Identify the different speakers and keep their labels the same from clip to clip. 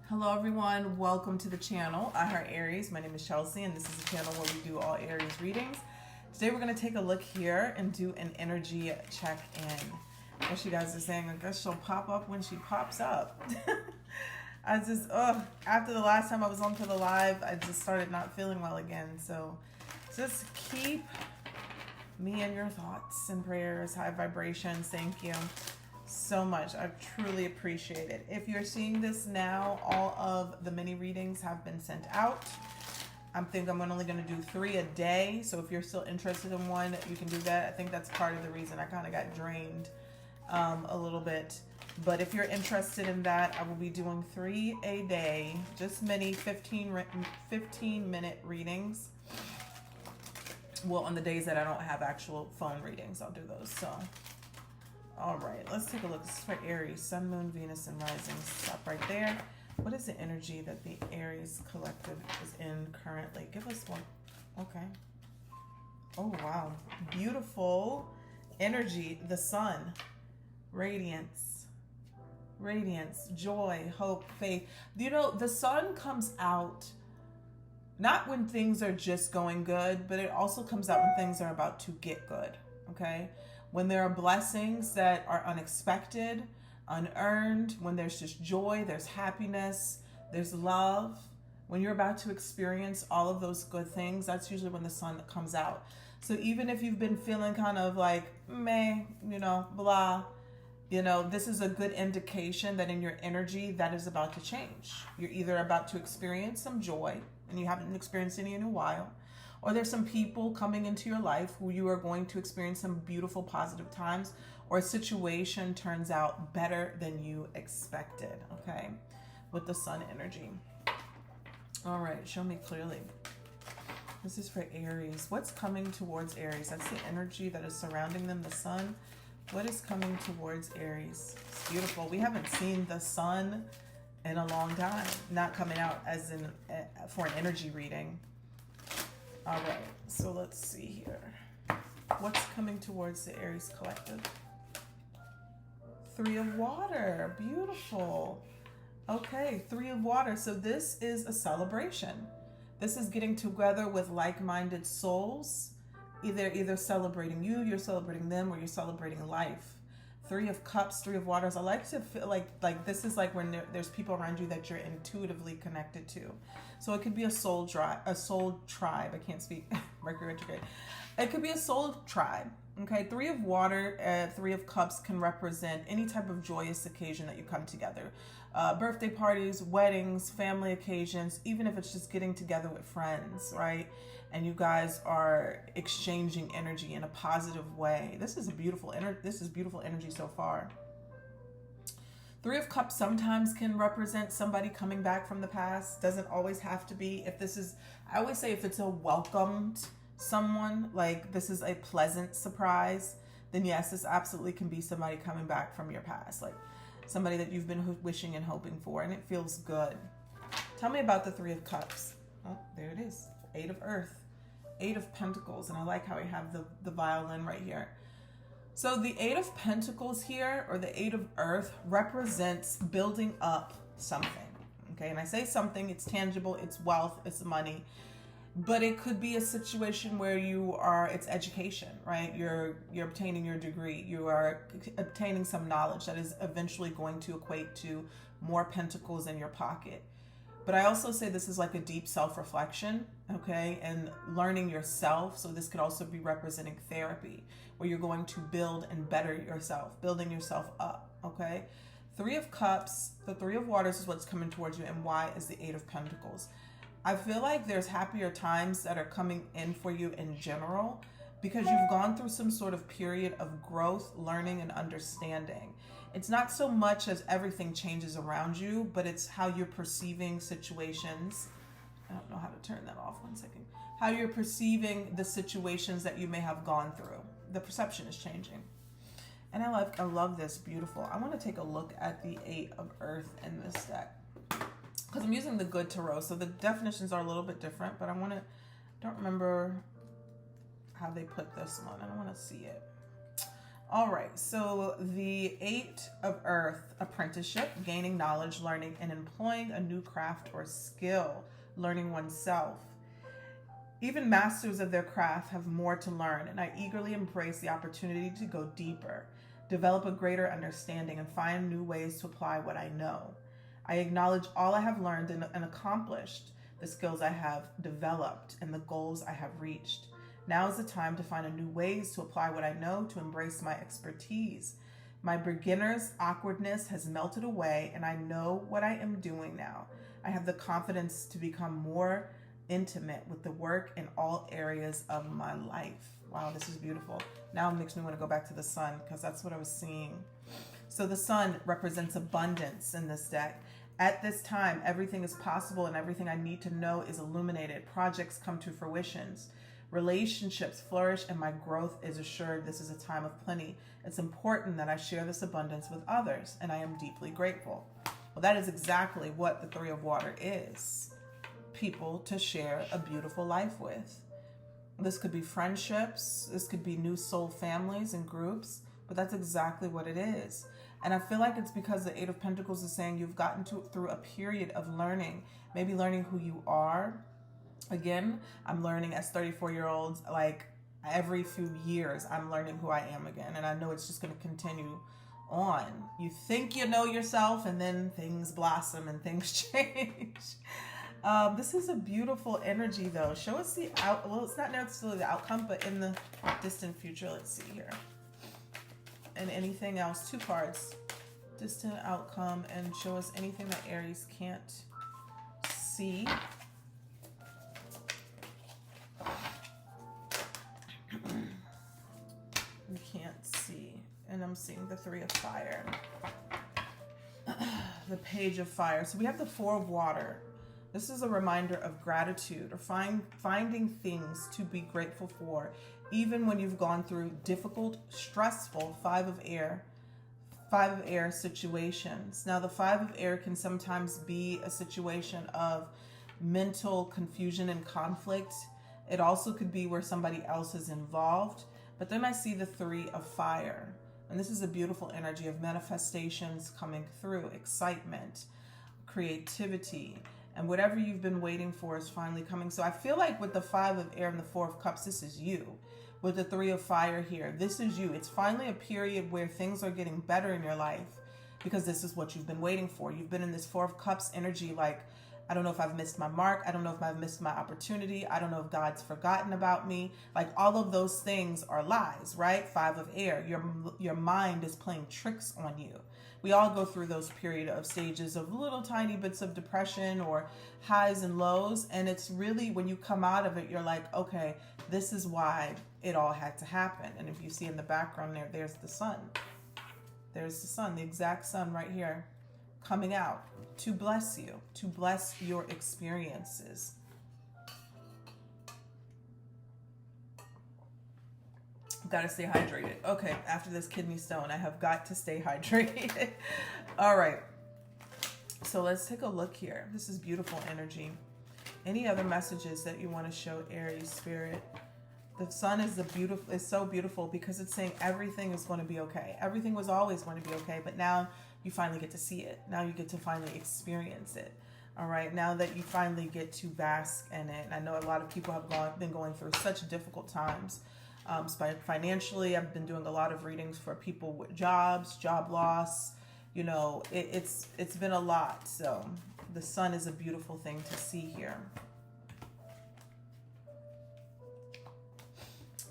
Speaker 1: Hello everyone, welcome to the channel. I Heart Aries. My name is Chelsea and this is a channel where we do all Aries readings. Today we're going to take a look here and do an energy check-in. What you guys are saying, I guess she'll pop up when she pops up. After the last time I was on to the live, I just started not feeling well again. So just keep me in your thoughts and prayers, high vibrations. Thank you so much. I truly appreciate it. If you're seeing this now, all of the mini readings have been sent out. I think I'm only going to do 3 a day. So if you're still interested in one, you can do that. I think that's part of the reason I kind of got drained a little bit. But if you're interested in that, I will be doing 3 a day, just mini 15-minute readings. Well, on the days that I don't have actual phone readings, I'll do those. So all right, let's take a look. This is for Aries, Sun, Moon, Venus, and Rising. Stop right there. What is the energy that the Aries collective is in currently? Give us one. Okay. Oh, wow. Beautiful energy. The sun. Radiance. Radiance. Joy. Hope. Faith. You know, the sun comes out not when things are just going good, but it also comes out when things are about to get good. Okay? When there are blessings that are unexpected, unearned, when there's just joy, there's happiness, there's love, when you're about to experience all of those good things, that's usually when the sun comes out. So even if you've been feeling kind of like, meh, blah, this is a good indication that in your energy, that is about to change. You're either about to experience some joy, and you haven't experienced any in a while, or there's some people coming into your life who you are going to experience some beautiful, positive times, or a situation turns out better than you expected, okay? With the sun energy. All right, show me clearly. This is for Aries. What's coming towards Aries? That's the energy that is surrounding them, the sun. What is coming towards Aries? It's beautiful. We haven't seen the sun in a long time. Not coming out as in for an energy reading. All right, so let's see here. What's coming towards the Aries collective? 3 of water, beautiful. Okay, 3 of water. So this is a celebration. This is getting together with like-minded souls, either celebrating you, you're celebrating them, or you're celebrating life. 3 of cups, 3 of waters. I like to feel like this is like when there's people around you that you're intuitively connected to. So it could be a soul tribe. I can't speak. Mercury retrograde. It could be a soul tribe. Okay, 3 of water, 3 of cups can represent any type of joyous occasion that you come together. Birthday parties, weddings, family occasions, even if it's just getting together with friends, right? And you guys are exchanging energy in a positive way. This is beautiful energy so far. 3 of Cups sometimes can represent somebody coming back from the past. Doesn't always have to be. I always say if it's a welcomed someone, like this is a pleasant surprise, then yes, this absolutely can be somebody coming back from your past. Like somebody that you've been wishing and hoping for, and it feels good. Tell me about the 3 of Cups. Oh, there it is. 8 of Earth. 8 of Pentacles, and I like how I have the violin right here. So the 8 of Pentacles here, or the 8 of Earth, represents building up something. Okay, and I say something, it's tangible, it's wealth, it's money, but it could be a situation where it's education, right? You're obtaining your degree, you are obtaining some knowledge that is eventually going to equate to more pentacles in your pocket. But I also say this is like a deep self-reflection, okay, and learning yourself. So this could also be representing therapy, where you're going to build and better yourself, building yourself up, okay? 3 of Cups, the 3 of Waters is what's coming towards you, and why is the 8 of Pentacles. I feel like there's happier times that are coming in for you in general, because you've gone through some sort of period of growth, learning, and understanding. It's not so much as everything changes around you, but it's how you're perceiving situations. I don't know how to turn that off. 1 second. How you're perceiving the situations that you may have gone through. The perception is changing. And I love this. Beautiful. I want to take a look at the 8 of Earth in this deck, because I'm using the Good Tarot, so the definitions are a little bit different, but don't remember how they put this one. I don't want to see it. All right, so the 8 of Earth, apprenticeship, gaining knowledge, learning, and employing a new craft or skill, learning oneself. Even masters of their craft have more to learn, and I eagerly embrace the opportunity to go deeper, develop a greater understanding, and find new ways to apply what I know. I acknowledge all I have learned and accomplished, the skills I have developed, and the goals I have reached. Now is the time to find new ways to apply what I know, to embrace my expertise. My beginner's awkwardness has melted away, and I know what I am doing now. I have the confidence to become more intimate with the work in all areas of my life. Wow, this is beautiful. Now it makes me want to go back to the sun because that's what I was seeing. So the sun represents abundance in this deck. At this time, everything is possible and everything I need to know is illuminated. Projects come to fruition. Relationships flourish and my growth is assured. This is a time of plenty. It's important that I share this abundance with others, and I am deeply grateful. Well, that is exactly what the Three of Water is. People to share a beautiful life with. This could be friendships. This could be new soul families and groups, but that's exactly what it is. And I feel like it's because the Eight of Pentacles is saying you've gotten through a period of learning, maybe learning who you are. Again, I'm learning as 34-year-olds, like every few years, I'm learning who I am again. And I know it's just going to continue on. You think you know yourself, and then things blossom and things change. This is a beautiful energy, though. Show us the well, it's not necessarily the outcome, but in the distant future. Let's see here. And anything else. 2 cards. Distant outcome, and show us anything that Aries can't see. We can't see. And I'm seeing the 3 of Fire. The Page of Fire. So we have the 4 of Water. This is a reminder of gratitude, or finding things to be grateful for, even when you've gone through difficult, stressful 5 of air situations. Now, the 5 of air can sometimes be a situation of mental confusion and conflict. It also could be where somebody else is involved. But then I see the 3 of Fire. And this is a beautiful energy of manifestations coming through, excitement, creativity, and whatever you've been waiting for is finally coming. So I feel like with the 5 of air and the 4 of cups, this is you. With the 3 of fire here, this is you. It's finally a period where things are getting better in your life because this is what you've been waiting for. You've been in this 4 of cups energy like, I don't know if I've missed my mark. I don't know if I've missed my opportunity. I don't know if God's forgotten about me. Like all of those things are lies, right? 5 of air. Your mind is playing tricks on you. We all go through those period of stages of little tiny bits of depression or highs and lows. And it's really when you come out of it, you're like, okay, this is why it all had to happen. And if you see in the background there, there's the sun. There's the sun, the exact sun right here coming out to bless you, to bless your experiences. Got to stay hydrated. Okay, after this kidney stone, I have got to stay hydrated. All right. So let's take a look here. This is beautiful energy. Any other messages that you want to show Aries spirit? The sun is so beautiful because it's saying everything is going to be okay. Everything was always going to be okay, but now you finally get to see it. Now you get to finally experience it. All right. Now that you finally get to bask in it. I know a lot of people have been going through such difficult times. Financially, I've been doing a lot of readings for people with jobs, job loss. You know, it's been a lot. So the sun is a beautiful thing to see here.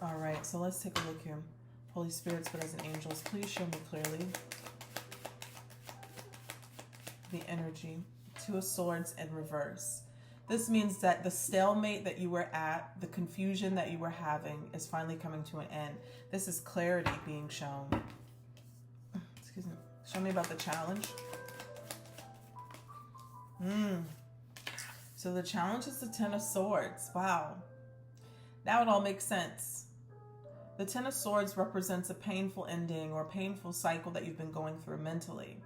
Speaker 1: All right, so let's take a look here. Holy Spirit, Spirits, and Angels, please show me clearly the energy. 2 of Swords in reverse. This means that the stalemate that you were at, the confusion that you were having is finally coming to an end. This is clarity being shown. Excuse me. Show me about the challenge. So the challenge is the 10 of Swords. Wow. Now it all makes sense. The 10 of Swords represents a painful ending or a painful cycle that you've been going through mentally.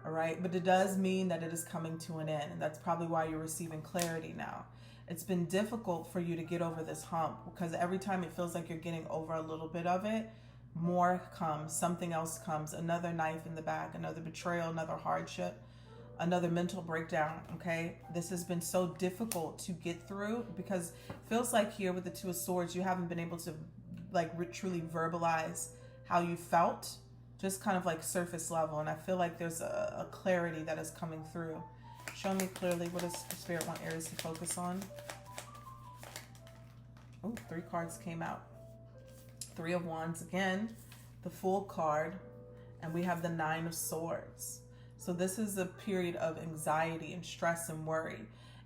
Speaker 1: All right. But it does mean that it is coming to an end. And that's probably why you're receiving clarity now. It's been difficult for you to get over this hump because every time it feels like you're getting over a little bit of it, more comes, something else comes, another knife in the back, another betrayal, another hardship, another mental breakdown. Okay, this has been so difficult to get through because it feels like here with the Two of Swords, you haven't been able to like truly verbalize how you felt, just kind of like surface level. And I feel like there's a clarity that is coming through. Show me clearly, what does the Spirit want Aries to focus on? Oh, 3 cards came out. 3 of Wands again, the Fool card, and we have the 9 of Swords. So this is a period of anxiety and stress and worry.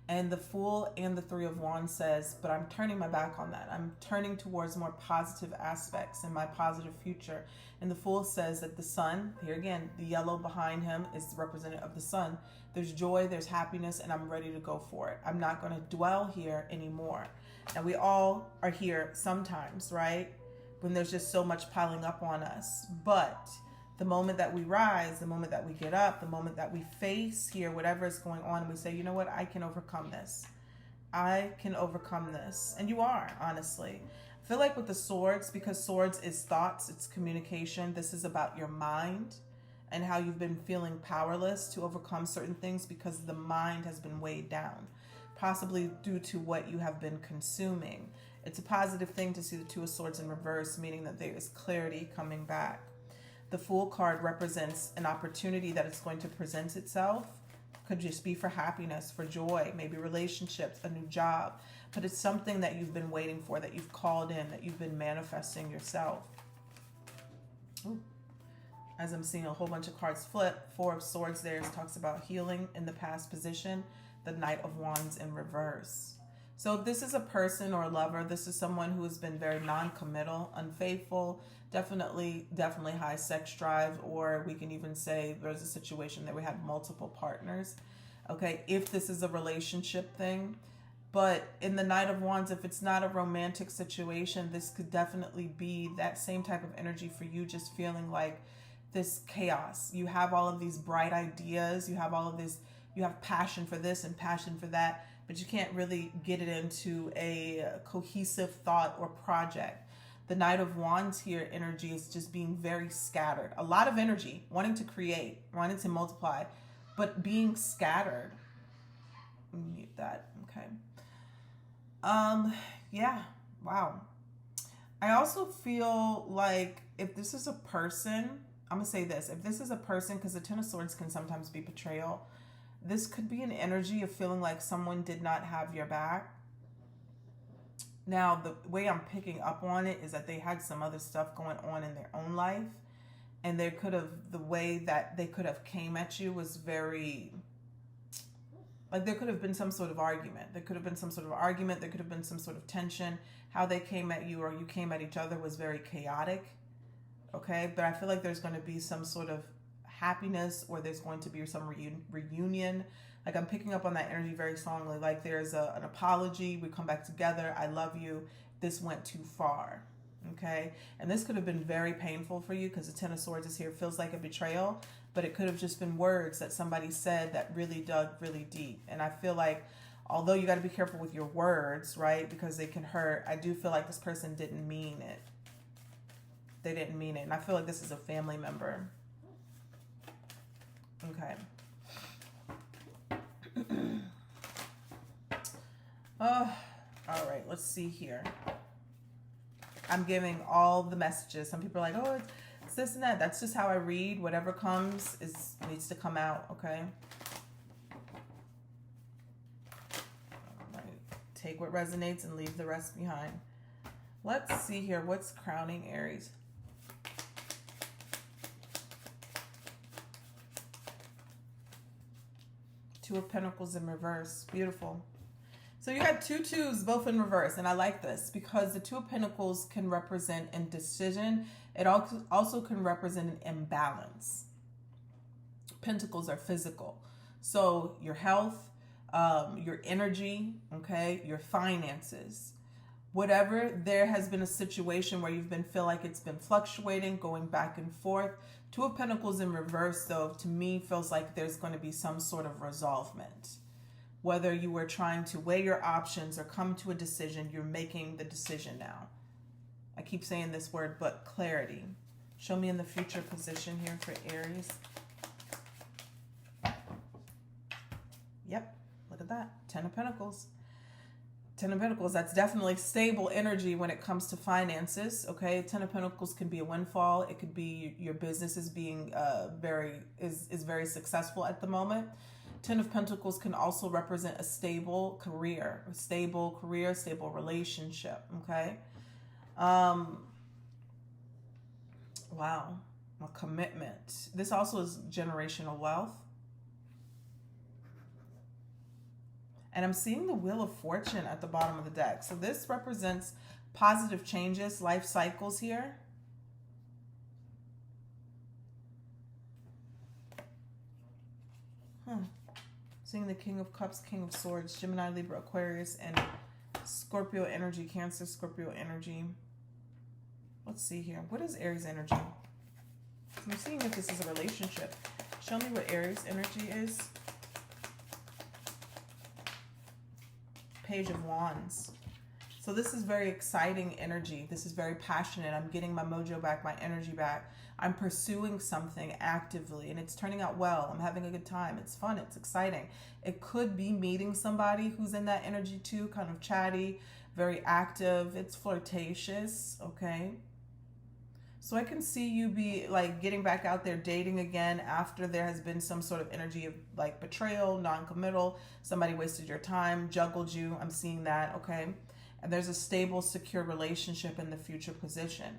Speaker 1: And the Fool and the 3 of Wands says, but I'm turning my back on that. I'm turning towards more positive aspects in my positive future. And the Fool says that the sun, here again, the yellow behind him is representative of the sun. There's joy, there's happiness, and I'm ready to go for it. I'm not going to dwell here anymore. And we all are here sometimes, right? When there's just so much piling up on us. But the moment that we rise, the moment that we get up, the moment that we face here, whatever is going on, we say, you know what, I can overcome this. I can overcome this. And you are, honestly. I feel like with the Swords, because Swords is thoughts, it's communication. This is about your mind and how you've been feeling powerless to overcome certain things because the mind has been weighed down, possibly due to what you have been consuming. It's a positive thing to see the Two of Swords in reverse, meaning that there is clarity coming back. The Fool card represents an opportunity that is going to present itself. Could just be for happiness, for joy, maybe relationships, a new job. But it's something that you've been waiting for, that you've called in, that you've been manifesting yourself. Ooh. As I'm seeing a whole bunch of cards flip, 4 of Swords there talks about healing in the past position. The Knight of Wands in reverse. So if this is a person or a lover, this is someone who has been very non-committal, unfaithful, definitely high sex drive, or we can even say there's a situation that we had multiple partners. Okay, if this is a relationship thing. But in the Knight of Wands, if it's not a romantic situation, this could definitely be that same type of energy for you, just feeling like this chaos. You have all of these bright ideas, you have all of this, you have passion for this and passion for that, but you can't really get it into a cohesive thought or project. The Knight of Wands here energy is just being very scattered. A lot of energy, wanting to create, wanting to multiply, but being scattered. Mute that, okay. Yeah, wow. I also feel like if this is a person, I'm gonna say this, if this is a person, because the Ten of Swords can sometimes be betrayal, this could be an energy of feeling like someone did not have your back. Now, the way I'm picking up on it is that they had some other stuff going on in their own life. And they could have, the way that they could have came at you was very, like there could have been some sort of argument. There could have been some sort of argument. There could have been some sort of tension. How they came at you or you came at each other was very chaotic. Okay, but I feel like there's going to be some sort of happiness, or there's going to be some reunion. Like I'm picking up on that energy very strongly. Like there's an apology. We come back together. I love you. This went too far. Okay. And this could have been very painful for you because the Ten of Swords is here. It feels like a betrayal, but it could have just been words that somebody said that really dug really deep. And I feel like although you got to be careful with your words, right? Because they can hurt. I do feel like this person didn't mean it. They didn't mean it. And I feel like this is a family member. Okay. All right, let's see here. I'm giving all the messages. Some people are like, oh, it's this and that. That's just how I read. Whatever comes needs to come out, okay? All right. Take what resonates and leave the rest behind. Let's see here. What's crowning Aries? Two of Pentacles in reverse. Beautiful. So you got 2 twos, both in reverse. And I like this because the Two of Pentacles can represent indecision. It also can represent an imbalance. Pentacles are physical. So your health, your energy, okay, your finances. Whatever, there has been a situation where you've been feel like it's been fluctuating, going back and forth. Two of Pentacles in reverse, though, to me feels like there's going to be some sort of resolvement. Whether you were trying to weigh your options or come to a decision, you're making the decision now. I keep saying this word, but clarity. Show me in the future position here for Aries. Yep, look at that. 10 of Pentacles. 10 of Pentacles, that's definitely stable energy when it comes to finances, okay? 10 of Pentacles can be a windfall. It could be your business is being very successful at the moment. 10 of Pentacles can also represent a stable career, stable relationship, okay? Wow, a commitment. This also is generational wealth. And I'm seeing the Wheel of Fortune at the bottom of the deck. So this represents positive changes, life cycles here. Seeing the King of Cups, King of Swords, Gemini, Libra, Aquarius, and Scorpio energy, Cancer, Scorpio energy. Let's see here. What is Aries energy? I'm seeing if this is a relationship. Show me what Aries energy is. Page of Wands. So this is very exciting energy. This is very passionate. I'm getting my mojo back, my energy back. I'm pursuing something actively and it's turning out well. I'm having a good time. It's fun. It's exciting. It could be meeting somebody who's in that energy too, kind of chatty, very active. It's flirtatious, okay? So I can see you be like getting back out there dating again after there has been some sort of energy of like betrayal, non-committal, somebody wasted your time, juggled you. I'm seeing that, okay? And there's a stable, secure relationship in the future position.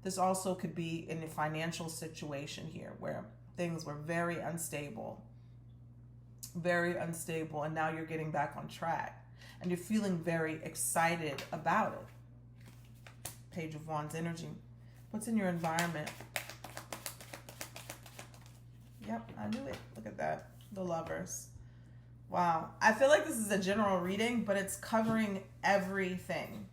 Speaker 1: This also could be in a financial situation here where things were very unstable, and now you're getting back on track and you're feeling very excited about it. Page of Wands energy. What's in your environment? Yep, I knew it. Look at that. The Lovers. Wow. I feel like this is a general reading, but it's covering everything.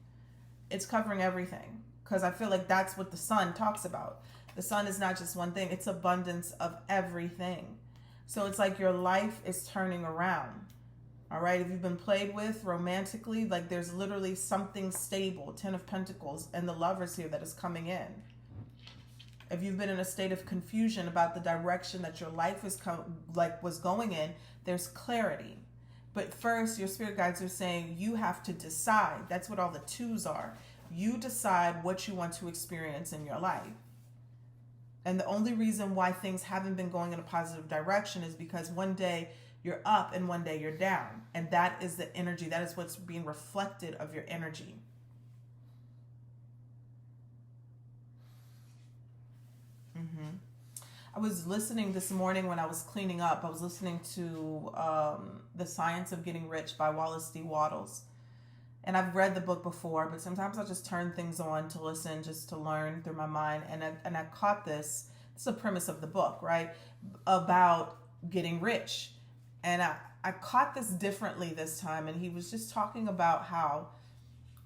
Speaker 1: It's covering everything because I feel like that's what the Sun talks about. The Sun is not just one thing. It's abundance of everything. So it's like your life is turning around. All right, if you've been played with romantically, like there's literally something stable, 10 of Pentacles, and the Lovers here that is coming in. If you've been in a state of confusion about the direction that your life is was going in, there's clarity. But first, your spirit guides are saying you have to decide. That's what all the twos are. You decide what you want to experience in your life. And the only reason why things haven't been going in a positive direction is because one day you're up and one day you're down. And that is the energy. That is what's being reflected of your energy. I was listening this morning when I was cleaning up. I was listening to The Science of Getting Rich by Wallace D. Wattles. And I've read the book before, but sometimes I'll just turn things on to listen, just to learn through my mind. And I caught this. This is the premise of the book, right? About getting rich. And I caught this differently this time. And he was just talking about how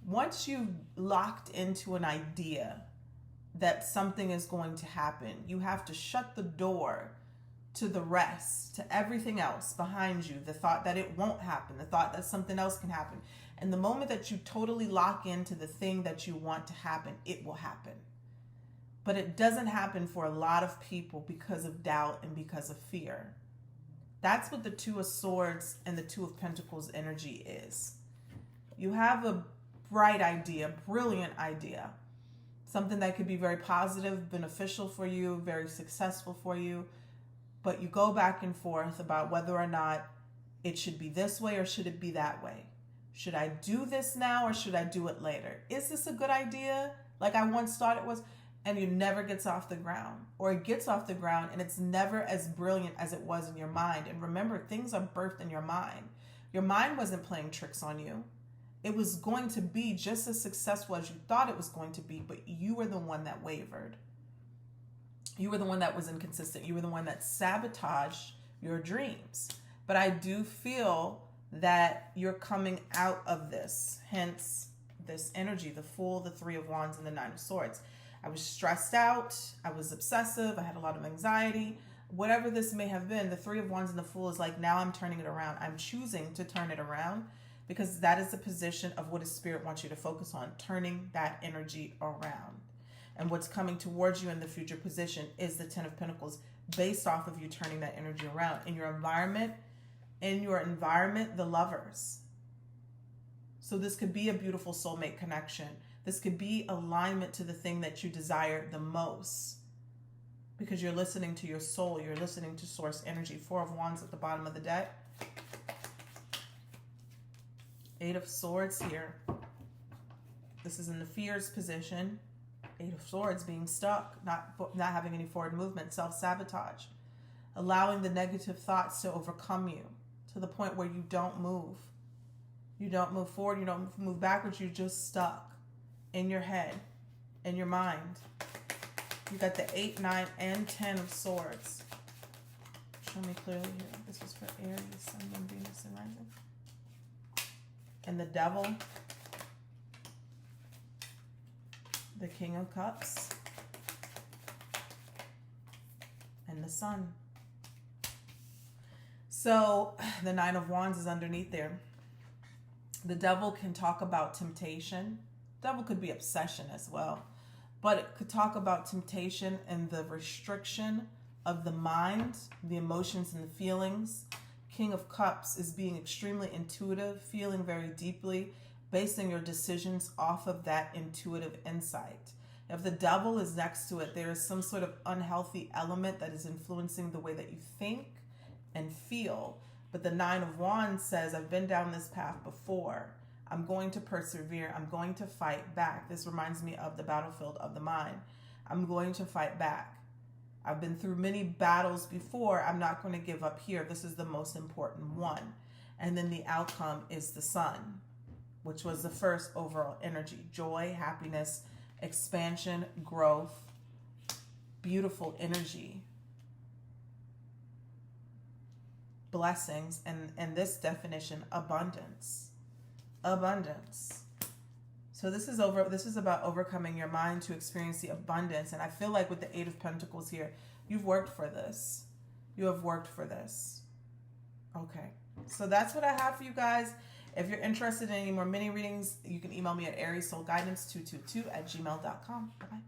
Speaker 1: once you've locked into an idea that something is going to happen, you have to shut the door to the rest, to everything else behind you. The thought that it won't happen, the thought that something else can happen. And the moment that you totally lock into the thing that you want to happen, it will happen. But it doesn't happen for a lot of people because of doubt and because of fear. That's what the Two of Swords and the Two of Pentacles energy is. You have a bright idea, brilliant idea, something that could be very positive, beneficial for you, very successful for you, but you go back and forth about whether or not it should be this way or should it be that way. Should I do this now or should I do it later? Is this a good idea? Like I once thought it was, and it never gets off the ground, or it gets off the ground and it's never as brilliant as it was in your mind. And remember, things are birthed in your mind. Your mind wasn't playing tricks on you. It was going to be just as successful as you thought it was going to be, but you were the one that wavered. You were the one that was inconsistent. You were the one that sabotaged your dreams. But I do feel that you're coming out of this, hence this energy, the Fool, the Three of Wands, and the Nine of Swords. I was stressed out. I was obsessive. I had a lot of anxiety. Whatever this may have been, the Three of Wands and the Fool is like, now I'm turning it around. I'm choosing to turn it around because that is the position of what a spirit wants you to focus on, turning that energy around. And what's coming towards you in the future position is the Ten of Pentacles, based off of you turning that energy around. In your environment, the Lovers. So this could be a beautiful soulmate connection. This could be alignment to the thing that you desire the most, because you're listening to your soul. You're listening to source energy. Four of Wands at the bottom of the deck. Eight of Swords here. This is in the fears position. Eight of Swords, being stuck, not having any forward movement, self-sabotage, allowing the negative thoughts to overcome you to the point where you don't move. You don't move forward, you don't move backwards, you're just stuck in your head, in your mind. You got the 8, 9, and 10 of Swords. Show me clearly here. This is for Aries, Sun, Moon, Venus, and Rising. And the Devil. The King of Cups. And the Sun. So the Nine of Wands is underneath there. The Devil can talk about temptation. Devil could be obsession as well. But it could talk about temptation and the restriction of the mind, the emotions and the feelings. King of Cups is being extremely intuitive, feeling very deeply, basing your decisions off of that intuitive insight. If the Devil is next to it, there is some sort of unhealthy element that is influencing the way that you think and feel. But the Nine of Wands says, I've been down this path before. I'm going to persevere. I'm going to fight back. This reminds me of the battlefield of the mind. I'm going to fight back. I've been through many battles before. I'm not going to give up here. This is the most important one. And then the outcome is the Sun, which was the first overall energy. Joy, happiness, expansion, growth, beautiful energy, blessings, and this definition, abundance. Abundance. So this is about overcoming your mind to experience the abundance. And I feel like with the Eight of Pentacles here, you've worked for this. You have worked for this. Okay. So that's what I have for you guys. If you're interested in any more mini readings, you can email me at ariessoulguidance222@gmail.com. Bye-bye.